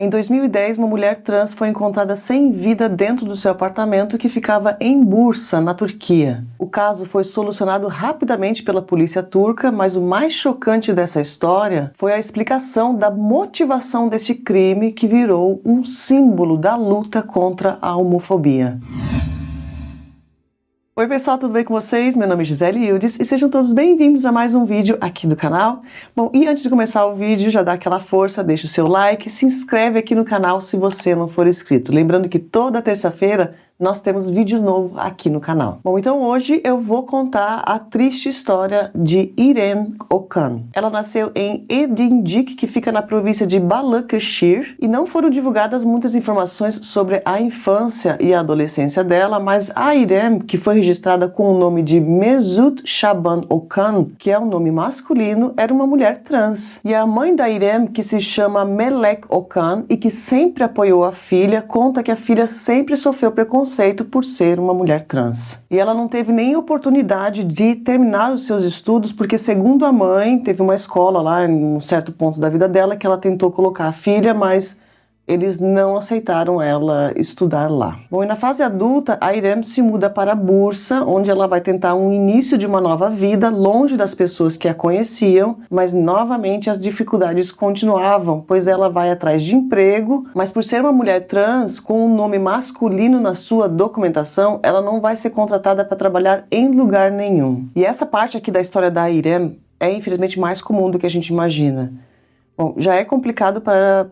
Em 2010, uma mulher trans foi encontrada sem vida dentro do seu apartamento que ficava em Bursa, na Turquia. O caso foi solucionado rapidamente pela polícia turca, mas o mais chocante dessa história foi a explicação da motivação deste crime que virou um símbolo da luta contra a homofobia. Oi pessoal, tudo bem com vocês? Meu nome é Gisele Ildes e sejam todos bem-vindos a mais um vídeo aqui do canal. Bom, e antes de começar o vídeo, já dá aquela força, deixa o seu like, se inscreve aqui no canal se você não for inscrito. Lembrando que toda terça-feira nós temos vídeo novo aqui no canal. Bom, então hoje eu vou contar a triste história de İrem Okan. Ela nasceu em Edincik, que fica na província de Balıkesir, e não foram divulgadas muitas informações sobre a infância e a adolescência dela, mas a İrem, que foi registrada com o nome de Mesut Şaban Okan, que é um nome masculino, era uma mulher trans. E a mãe da İrem, que se chama Melek Okan e que sempre apoiou a filha, conta que a filha sempre sofreu preconceito por ser uma mulher trans. E ela não teve nem oportunidade de terminar os seus estudos, porque segundo a mãe, teve uma escola lá em um certo ponto da vida dela que ela tentou colocar a filha, mas eles não aceitaram ela estudar lá. Bom, e na fase adulta, a İrem se muda para Bursa, onde ela vai tentar um início de uma nova vida, longe das pessoas que a conheciam, mas novamente as dificuldades continuavam, pois ela vai atrás de emprego, mas por ser uma mulher trans, com um nome masculino na sua documentação, ela não vai ser contratada para trabalhar em lugar nenhum. E essa parte aqui da história da İrem é infelizmente mais comum do que a gente imagina. Bom, já é complicado para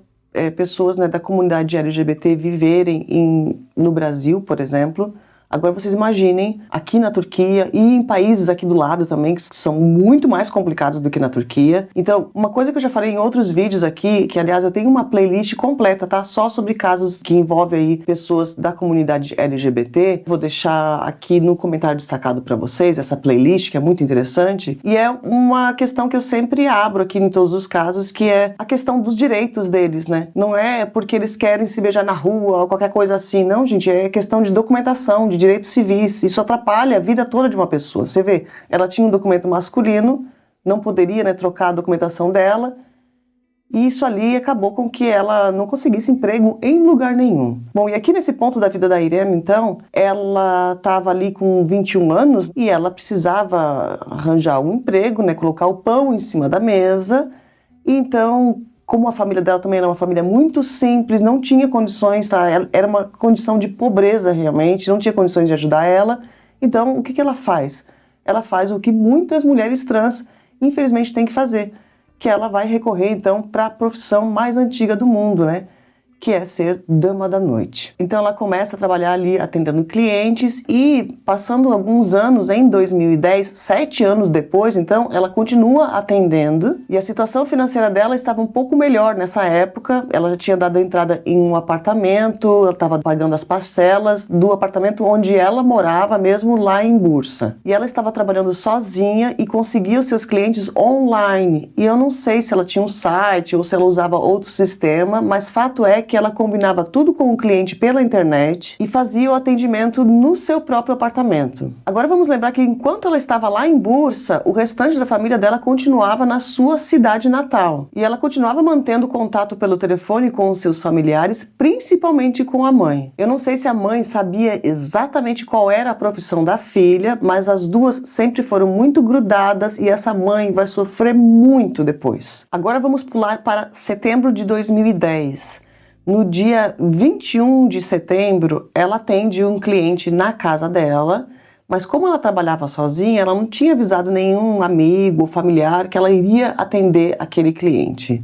pessoas, né, da comunidade LGBT viverem no Brasil, por exemplo. Agora vocês imaginem aqui na Turquia e em países aqui do lado também, que são muito mais complicados do que na Turquia. Então, uma coisa que eu já falei em outros vídeos aqui, que aliás eu tenho uma playlist completa, tá? Só sobre casos que envolvem aí pessoas da comunidade LGBT. Vou deixar aqui no comentário destacado para vocês essa playlist, que é muito interessante. E é uma questão que eu sempre abro aqui em todos os casos, que é a questão dos direitos deles, né? Não é porque eles querem se beijar na rua ou qualquer coisa assim, não, gente. É questão de documentação, de direitos civis. Isso atrapalha a vida toda de uma pessoa. Você vê, ela tinha um documento masculino, não poderia, né, trocar a documentação dela, e isso ali acabou com que ela não conseguisse emprego em lugar nenhum. Bom, e aqui nesse ponto da vida da İrem, então, ela estava ali com 21 anos e ela precisava arranjar um emprego, né, colocar o pão em cima da mesa. E então, como a família dela também era uma família muito simples, não tinha condições, tá? Era uma condição de pobreza realmente, não tinha condições de ajudar ela. Então, o que ela faz? Ela faz o que muitas mulheres trans, infelizmente, têm que fazer, que ela vai recorrer, então, para a profissão mais antiga do mundo, né? Que é ser dama da noite. Então ela começa a trabalhar ali atendendo clientes e passando alguns anos, em 2010, 7 anos depois, então ela continua atendendo e a situação financeira dela estava um pouco melhor nessa época. Ela já tinha dado entrada em um apartamento, ela estava pagando as parcelas do apartamento onde ela morava, mesmo lá em Bursa. E ela estava trabalhando sozinha e conseguia os seus clientes online. E eu não sei se ela tinha um site ou se ela usava outro sistema, mas fato é que ela combinava tudo com o cliente pela internet e fazia o atendimento no seu próprio apartamento. Agora vamos lembrar que enquanto ela estava lá em Bursa, o restante da família dela continuava na sua cidade natal. E ela continuava mantendo contato pelo telefone com os seus familiares, principalmente com a mãe. Eu não sei se a mãe sabia exatamente qual era a profissão da filha, mas as duas sempre foram muito grudadas e essa mãe vai sofrer muito depois. Agora vamos pular para setembro de 2010. No dia 21 de setembro, ela atende um cliente na casa dela, mas como ela trabalhava sozinha, ela não tinha avisado nenhum amigo ou familiar que ela iria atender aquele cliente.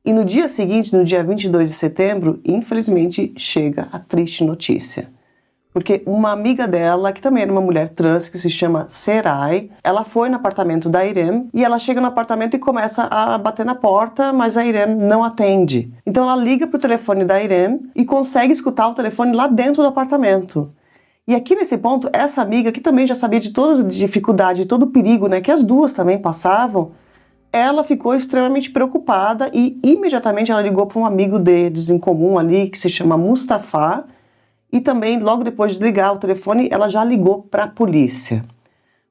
E no dia seguinte, no dia 22 de setembro, infelizmente chega a triste notícia. Porque uma amiga dela, que também era uma mulher trans, que se chama Seray, ela foi no apartamento da İrem e ela chega no apartamento e começa a bater na porta, mas a İrem não atende. Então ela liga para o telefone da İrem e consegue escutar o telefone lá dentro do apartamento. E aqui nesse ponto, essa amiga, que também já sabia de toda a dificuldade, de todo o perigo, né, que as duas também passavam, ela ficou extremamente preocupada e imediatamente ela ligou para um amigo deles em comum ali, que se chama Mustafa. E também, logo depois de ligar o telefone, ela já ligou para a polícia.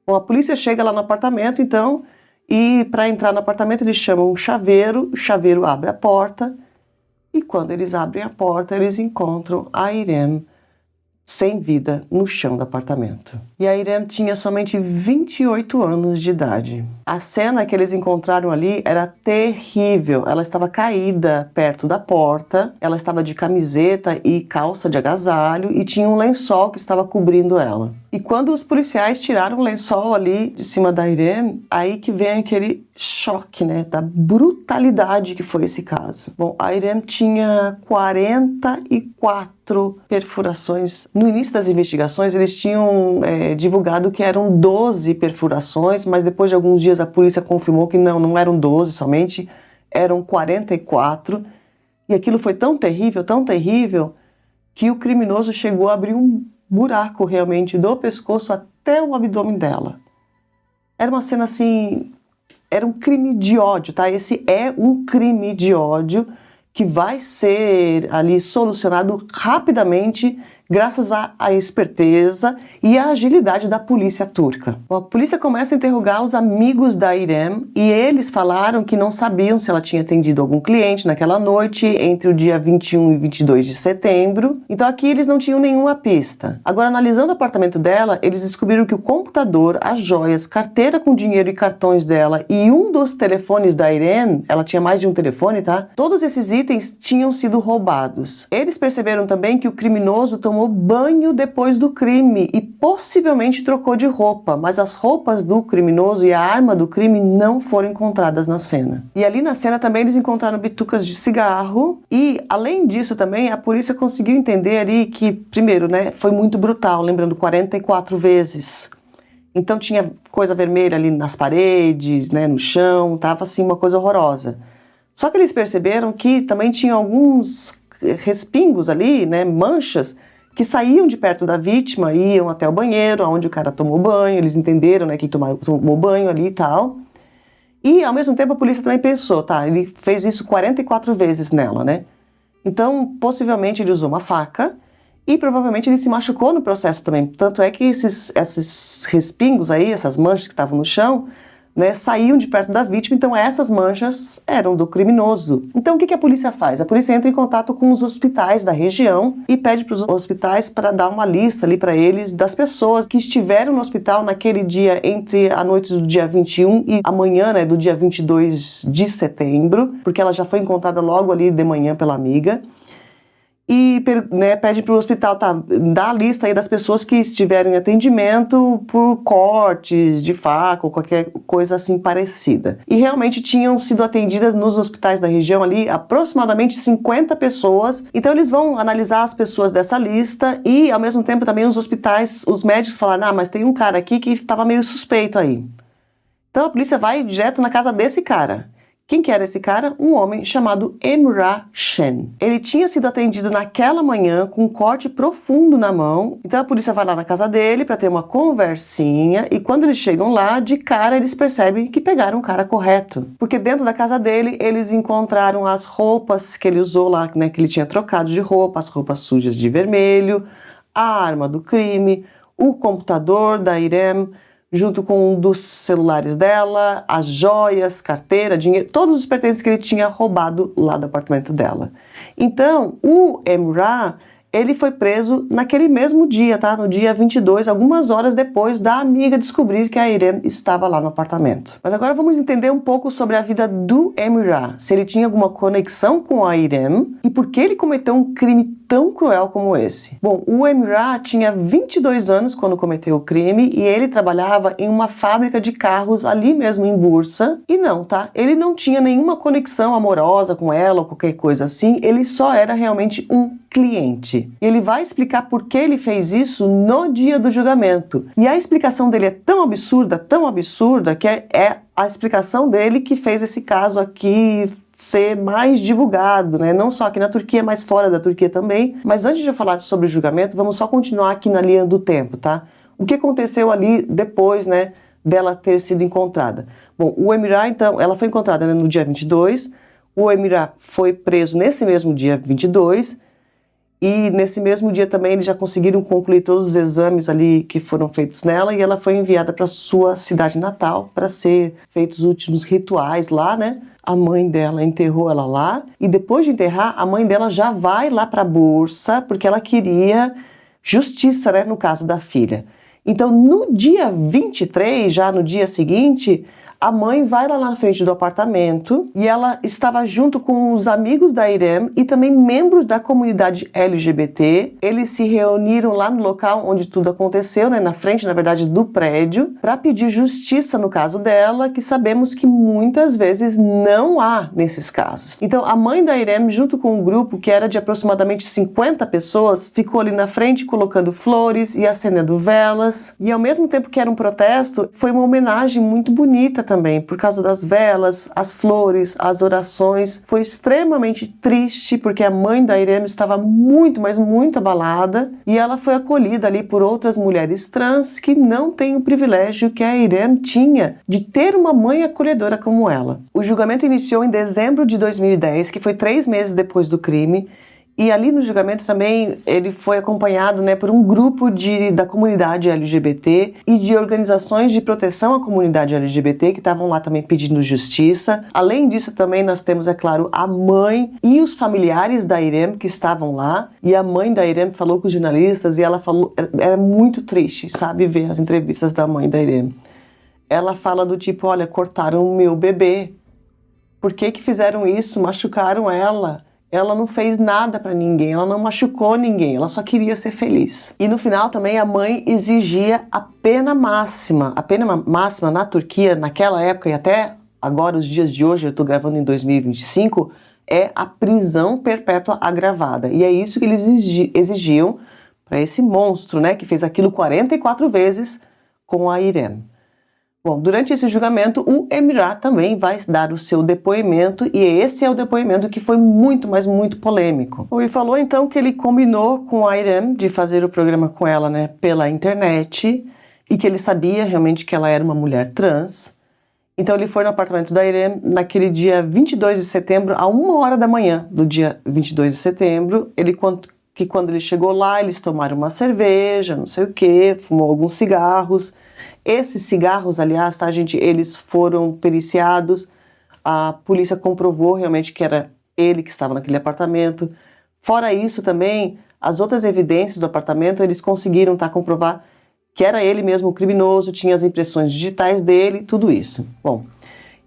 Bom, a polícia chega lá no apartamento, então, e para entrar no apartamento eles chamam um chaveiro, o chaveiro abre a porta e quando eles abrem a porta, eles encontram a Irem sem vida no chão do apartamento. E a Irem tinha somente 28 anos de idade. A cena que eles encontraram ali era terrível. Ela estava caída perto da porta, ela estava de camiseta e calça de agasalho e tinha um lençol que estava cobrindo ela. E quando os policiais tiraram o lençol ali de cima da Irem, aí que vem aquele choque, né, da brutalidade que foi esse caso. Bom, a Irem tinha 44 perfurações. No início das investigações, eles tinham divulgado que eram 12 perfurações, mas depois de alguns dias a polícia confirmou que não eram 12 somente, eram 44. E aquilo foi tão terrível, que o criminoso chegou a abrir um buraco realmente do pescoço até o abdômen dela. Era uma cena assim, era um crime de ódio, tá? Esse é um crime de ódio que vai ser ali solucionado rapidamente graças à esperteza e à agilidade da polícia turca. A polícia começa a interrogar os amigos da Irem e eles falaram que não sabiam se ela tinha atendido algum cliente naquela noite entre o dia 21 e 22 de setembro. Então aqui eles não tinham nenhuma pista. Agora, analisando o apartamento dela, eles descobriram que o computador, as joias, carteira com dinheiro e cartões dela e um dos telefones da Irem, ela tinha mais de um telefone, tá? Todos esses itens tinham sido roubados. Eles perceberam também que o criminoso tomou banho depois do crime e possivelmente trocou de roupa, mas as roupas do criminoso e a arma do crime não foram encontradas na cena. E ali na cena também eles encontraram bitucas de cigarro e, além disso também, a polícia conseguiu entender ali que, primeiro, né, foi muito brutal, lembrando 44 vezes. Então tinha coisa vermelha ali nas paredes, né, no chão, tava assim uma coisa horrorosa. Só que eles perceberam que também tinha alguns respingos ali, né, manchas, que saíam de perto da vítima, iam até o banheiro, onde o cara tomou banho, eles entenderam, né, que ele tomou banho ali e tal. E, ao mesmo tempo, a polícia também pensou, tá, ele fez isso 44 vezes nela, né? Então, possivelmente, ele usou uma faca e, provavelmente, ele se machucou no processo também. Tanto é que esses respingos aí, essas manchas que estavam no chão, né, saíam de perto da vítima, então essas manchas eram do criminoso. Então o que a polícia faz? A polícia entra em contato com os hospitais da região e pede para os hospitais para dar uma lista ali para eles das pessoas que estiveram no hospital naquele dia entre a noite do dia 21 e a manhã, né, do dia 22 de setembro, porque ela já foi encontrada logo ali de manhã pela amiga. E, né, pede para o hospital, tá, dá a lista aí das pessoas que estiveram em atendimento por cortes de faca ou qualquer coisa assim parecida. E realmente tinham sido atendidas nos hospitais da região ali aproximadamente 50 pessoas. Então eles vão analisar as pessoas dessa lista e, ao mesmo tempo, também os hospitais, os médicos falaram, mas tem um cara aqui que estava meio suspeito aí. Então a polícia vai direto na casa desse cara. Quem que era esse cara? Um homem chamado Emrah Shen. Ele tinha sido atendido naquela manhã com um corte profundo na mão. Então a polícia vai lá na casa dele para ter uma conversinha e quando eles chegam lá, de cara eles percebem que pegaram o cara correto. Porque dentro da casa dele, eles encontraram as roupas que ele usou lá, né, que ele tinha trocado de roupa, as roupas sujas de vermelho, a arma do crime, o computador da Irem, junto com um dos celulares dela, as joias, carteira, dinheiro, todos os pertences que ele tinha roubado lá do apartamento dela. Então, o Emrah, ele foi preso naquele mesmo dia, tá? No dia 22, algumas horas depois da amiga descobrir que a Irem estava lá no apartamento. Mas agora vamos entender um pouco sobre a vida do Emrah, se ele tinha alguma conexão com a Irem e por que ele cometeu um crime tão cruel como esse. Bom, o Emrah tinha 22 anos quando cometeu o crime e ele trabalhava em uma fábrica de carros ali mesmo em Bursa. E não, tá? Ele não tinha nenhuma conexão amorosa com ela ou qualquer coisa assim, ele só era realmente um cliente. E ele vai explicar por que ele fez isso no dia do julgamento. E a explicação dele é tão absurda, que é a explicação dele que fez esse caso aqui ser mais divulgado, né? Não só aqui na Turquia, mas fora da Turquia também. Mas antes de eu falar sobre o julgamento, vamos só continuar aqui na linha do tempo, tá? O que aconteceu ali depois, né, dela ter sido encontrada? Bom, o Emrah, então, ela foi encontrada, né, no dia 22, o Emrah foi preso nesse mesmo dia 22, E nesse mesmo dia também eles já conseguiram concluir todos os exames ali que foram feitos nela e ela foi enviada para sua cidade natal para ser feitos os últimos rituais lá, né? A mãe dela enterrou ela lá e depois de enterrar, a mãe dela já vai lá para a Bursa porque ela queria justiça, né, no caso da filha. Então, no dia 23, já no dia seguinte, a mãe vai lá na frente do apartamento e ela estava junto com os amigos da Irem e também membros da comunidade LGBT. Eles se reuniram lá no local onde tudo aconteceu, né, na frente, na verdade, do prédio, para pedir justiça no caso dela, que sabemos que muitas vezes não há nesses casos. Então, a mãe da Irem, junto com um grupo que era de aproximadamente 50 pessoas, ficou ali na frente colocando flores e acendendo velas. E ao mesmo tempo que era um protesto, foi uma homenagem muito bonita também, por causa das velas, as flores, as orações. Foi extremamente triste, porque a mãe da Irem estava muito, mas muito abalada, e ela foi acolhida ali por outras mulheres trans que não têm o privilégio que a Irem tinha de ter uma mãe acolhedora como ela. O julgamento iniciou em dezembro de 2010, que foi 3 meses depois do crime, e ali no julgamento também ele foi acompanhado, né, por um grupo da comunidade LGBT e de organizações de proteção à comunidade LGBT que estavam lá também pedindo justiça. Além disso também nós temos, é claro, a mãe e os familiares da Irem que estavam lá. E a mãe da Irem falou com os jornalistas e ela falou, era muito triste, sabe, ver as entrevistas da mãe da Irem. Ela fala do tipo, olha, cortaram o meu bebê. Por que que fizeram isso? Machucaram ela. Ela não fez nada para ninguém, ela não machucou ninguém, ela só queria ser feliz. E no final também a mãe exigia a pena máxima. A pena máxima na Turquia, naquela época e até agora, os dias de hoje, eu estou gravando em 2025, é a prisão perpétua agravada. E é isso que eles exigiam para esse monstro, né, que fez aquilo 44 vezes com a Irem. Bom, durante esse julgamento, o Emirat também vai dar o seu depoimento, e esse é o depoimento que foi muito, mas muito polêmico. Ele falou então que ele combinou com a Irem de fazer o programa com ela, né, pela internet, e que ele sabia realmente que ela era uma mulher trans. Então ele foi no apartamento da Irem naquele dia 22 de setembro, a 1h da manhã do dia 22 de setembro. Quando ele chegou lá, eles tomaram uma cerveja, não sei o que, fumou alguns cigarros. Esses cigarros, aliás, tá, gente, eles foram periciados, a polícia comprovou realmente que era ele que estava naquele apartamento. Fora isso também, as outras evidências do apartamento, eles conseguiram comprovar que era ele mesmo o criminoso, tinha as impressões digitais dele, tudo isso. Bom,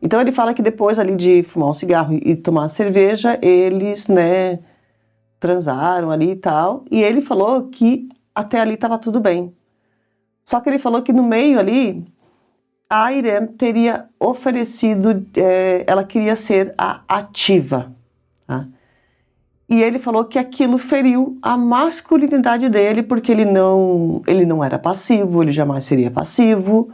então ele fala que depois ali de fumar um cigarro e tomar cerveja, eles, né, transaram ali e tal, e ele falou que até ali estava tudo bem. Só que ele falou que no meio ali, a Irem teria oferecido, ela queria ser a ativa, tá? E ele falou que aquilo feriu a masculinidade dele, porque ele não era passivo, ele jamais seria passivo.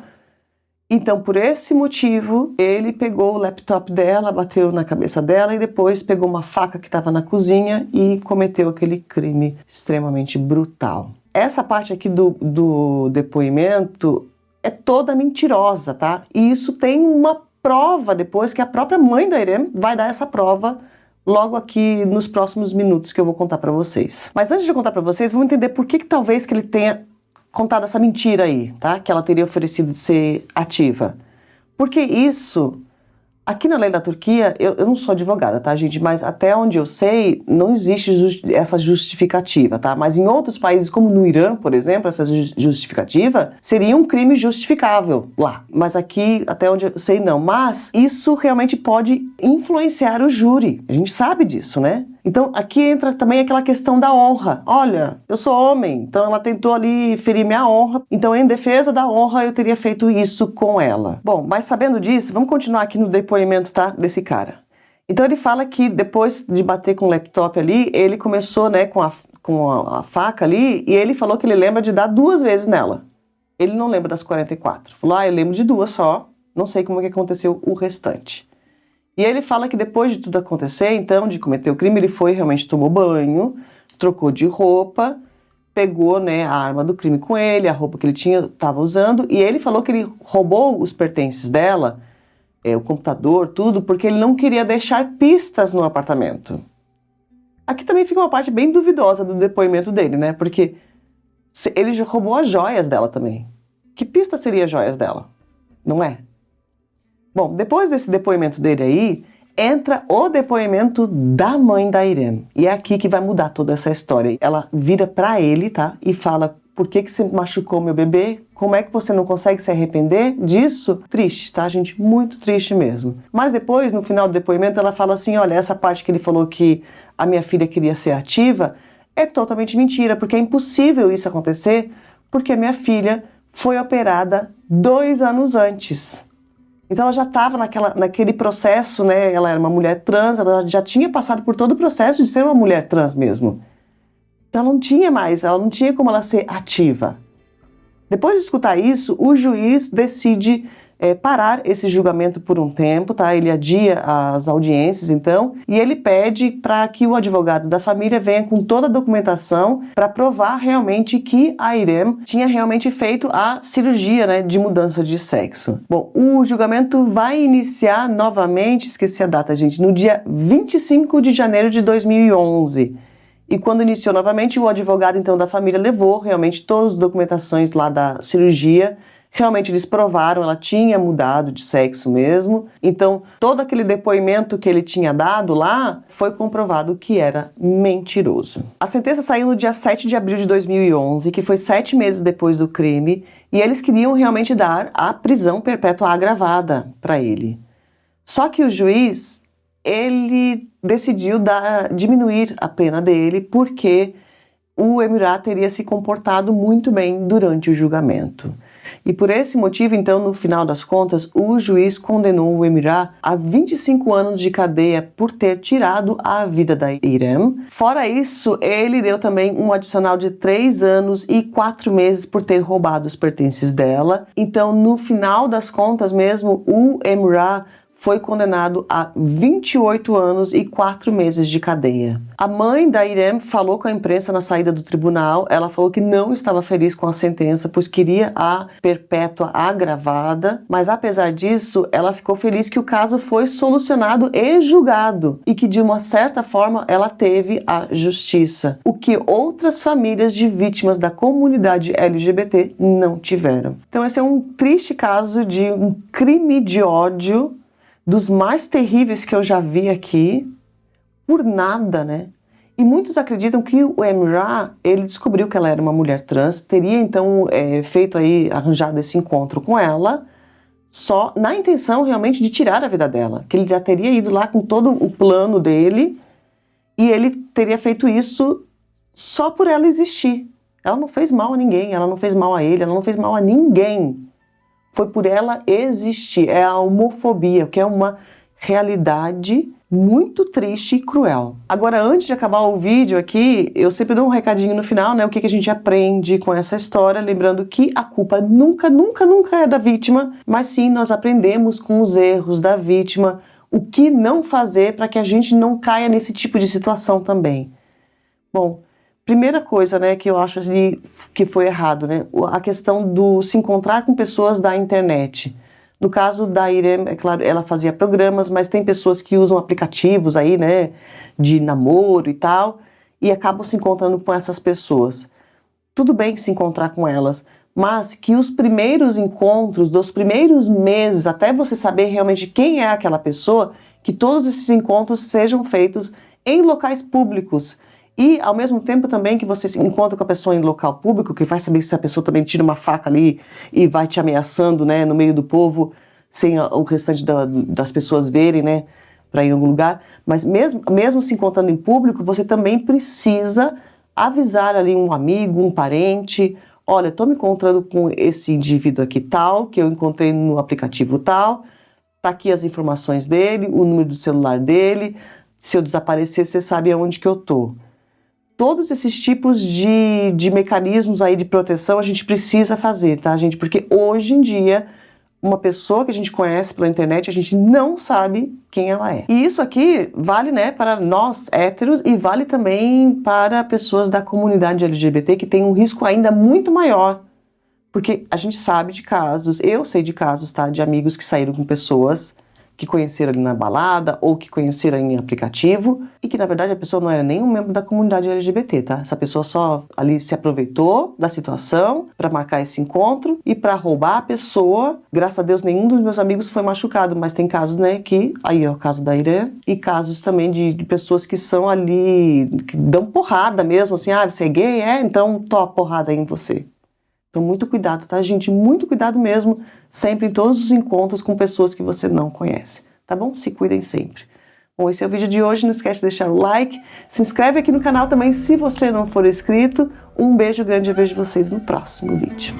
Então, por esse motivo, ele pegou o laptop dela, bateu na cabeça dela e depois pegou uma faca que estava na cozinha e cometeu aquele crime extremamente brutal. Essa parte aqui do depoimento é toda mentirosa, tá? E isso tem uma prova depois, que a própria mãe da Irem vai dar essa prova logo aqui nos próximos minutos que eu vou contar pra vocês. Mas antes de eu contar pra vocês, vamos entender por que talvez que ele tenha contado essa mentira aí, tá? Que ela teria oferecido de ser ativa. Porque isso, aqui na lei da Turquia, eu não sou advogada, tá, gente? Mas até onde eu sei, não existe essa justificativa, tá? Mas em outros países, como no Irã, por exemplo, essa justificativa seria um crime justificável lá. Mas aqui, até onde eu sei, não. Mas isso realmente pode influenciar o júri. A gente sabe disso, né? Então, aqui entra também aquela questão da honra. Olha, eu sou homem, então ela tentou ali ferir minha honra. Então, em defesa da honra, eu teria feito isso com ela. Bom, mas sabendo disso, vamos continuar aqui no depoimento, tá, desse cara. Então, ele fala que depois de bater com o laptop ali, ele começou, né, com a faca ali, e ele falou que ele lembra de dar 2 vezes nela. Ele não lembra das 44. Falou, eu lembro de 2 só, não sei como que aconteceu o restante. E ele fala que depois de tudo acontecer, então, de cometer o crime, ele foi, realmente tomou banho, trocou de roupa, pegou, né, a arma do crime com ele, a roupa que ele estava usando, e ele falou que ele roubou os pertences dela, o computador, tudo, porque ele não queria deixar pistas no apartamento. Aqui também fica uma parte bem duvidosa do depoimento dele, né? Porque ele já roubou as joias dela também. Que pista seria as joias dela? Não é? Bom, depois desse depoimento dele aí, entra o depoimento da mãe da Irem. E é aqui que vai mudar toda essa história. Ela vira pra ele, tá? E fala: por que você machucou meu bebê? Como é que você não consegue se arrepender disso? Triste, tá, gente? Muito triste mesmo. Mas depois, no final do depoimento, ela fala assim: olha, essa parte que ele falou que a minha filha queria ser ativa é totalmente mentira, porque é impossível isso acontecer, porque a minha filha foi operada 2 anos antes. Então ela já estava naquele processo, né? Ela era uma mulher trans, ela já tinha passado por todo o processo de ser uma mulher trans mesmo. Então ela não tinha como ela ser ativa. Depois de escutar isso, o juiz decide parar esse julgamento por um tempo, tá? Ele adia as audiências, então, e ele pede para que o advogado da família venha com toda a documentação para provar realmente que a Irem tinha realmente feito a cirurgia, né, de mudança de sexo. Bom, o julgamento vai iniciar novamente, esqueci a data, gente, no dia 25 de janeiro de 2011. E quando iniciou novamente, o advogado então da família levou realmente todas as documentações lá da cirurgia. Realmente eles provaram, ela tinha mudado de sexo mesmo. Então, todo aquele depoimento que ele tinha dado lá foi comprovado que era mentiroso. A sentença saiu no dia 7 de abril de 2011, que foi 7 meses depois do crime, e eles queriam realmente dar a prisão perpétua agravada para ele. Só que o juiz, ele decidiu diminuir a pena dele porque o Emirá teria se comportado muito bem durante o julgamento. E por esse motivo, então, no final das contas, o juiz condenou o Emirá a 25 anos de cadeia por ter tirado a vida da Irem. Fora isso, ele deu também um adicional de 3 anos e 4 meses por ter roubado os pertences dela. Então, no final das contas mesmo, o Emirá foi condenado a 28 anos e 4 meses de cadeia. A mãe da Irem falou com a imprensa na saída do tribunal. Ela falou que não estava feliz com a sentença, pois queria a perpétua agravada, mas apesar disso, ela ficou feliz que o caso foi solucionado e julgado, e que de uma certa forma ela teve a justiça, o que outras famílias de vítimas da comunidade LGBT não tiveram. Então esse é um triste caso de um crime de ódio dos mais terríveis que eu já vi aqui, por nada, né? E muitos acreditam que o Emirá, ele descobriu que ela era uma mulher trans, teria então arranjado esse encontro com ela, só na intenção realmente de tirar a vida dela, que ele já teria ido lá com todo o plano dele, e ele teria feito isso só por ela existir. Ela não fez mal a ninguém, ela não fez mal a ele, ela não fez mal a ninguém. Foi por ela existir. É a homofobia, que é uma realidade muito triste e cruel. Agora, antes de acabar o vídeo aqui, eu sempre dou um recadinho no final, né? O que a gente aprende com essa história, lembrando que a culpa nunca, nunca, nunca é da vítima, mas sim nós aprendemos com os erros da vítima, o que não fazer para que a gente não caia nesse tipo de situação também. Bom, primeira coisa, né, que eu acho que foi errado, né, a questão do se encontrar com pessoas da internet. No caso da Irem, é claro, ela fazia programas, mas tem pessoas que usam aplicativos aí, né, de namoro e tal, e acabam se encontrando com essas pessoas. Tudo bem se encontrar com elas, mas que os primeiros encontros, dos primeiros meses, até você saber realmente quem é aquela pessoa, que todos esses encontros sejam feitos em locais públicos. E, ao mesmo tempo, também que você se encontra com a pessoa em local público, que vai saber se a pessoa também tira uma faca ali e vai te ameaçando, né, no meio do povo, sem o restante das pessoas verem, né, para ir em algum lugar. Mas mesmo se encontrando em público, você também precisa avisar ali um amigo, um parente: olha, estou me encontrando com esse indivíduo aqui tal, que eu encontrei no aplicativo tal, tá aqui as informações dele, o número do celular dele, se eu desaparecer, você sabe aonde que eu tô. Todos esses tipos de mecanismos aí de proteção a gente precisa fazer, tá, gente? Porque hoje em dia, uma pessoa que a gente conhece pela internet, a gente não sabe quem ela é. E isso aqui vale, né, para nós héteros e vale também para pessoas da comunidade LGBT que tem um risco ainda muito maior. Porque a gente sabe de casos, eu sei de casos, tá, de amigos que saíram com pessoas que conheceram ali na balada ou que conheceram em aplicativo e que na verdade a pessoa não era nem um membro da comunidade LGBT, tá? Essa pessoa só ali se aproveitou da situação para marcar esse encontro e para roubar a pessoa. Graças a Deus nenhum dos meus amigos foi machucado, mas tem casos, né, que aí é o caso da Irã e casos também de pessoas que são ali, que dão porrada mesmo, assim, ah, você é gay? É? Então tô porrada aí em você. Então, muito cuidado, tá, gente? Muito cuidado mesmo, sempre em todos os encontros com pessoas que você não conhece, tá bom? Se cuidem sempre. Bom, esse é o vídeo de hoje, não esquece de deixar o like, se inscreve aqui no canal também se você não for inscrito. Um beijo grande, eu vejo vocês no próximo vídeo.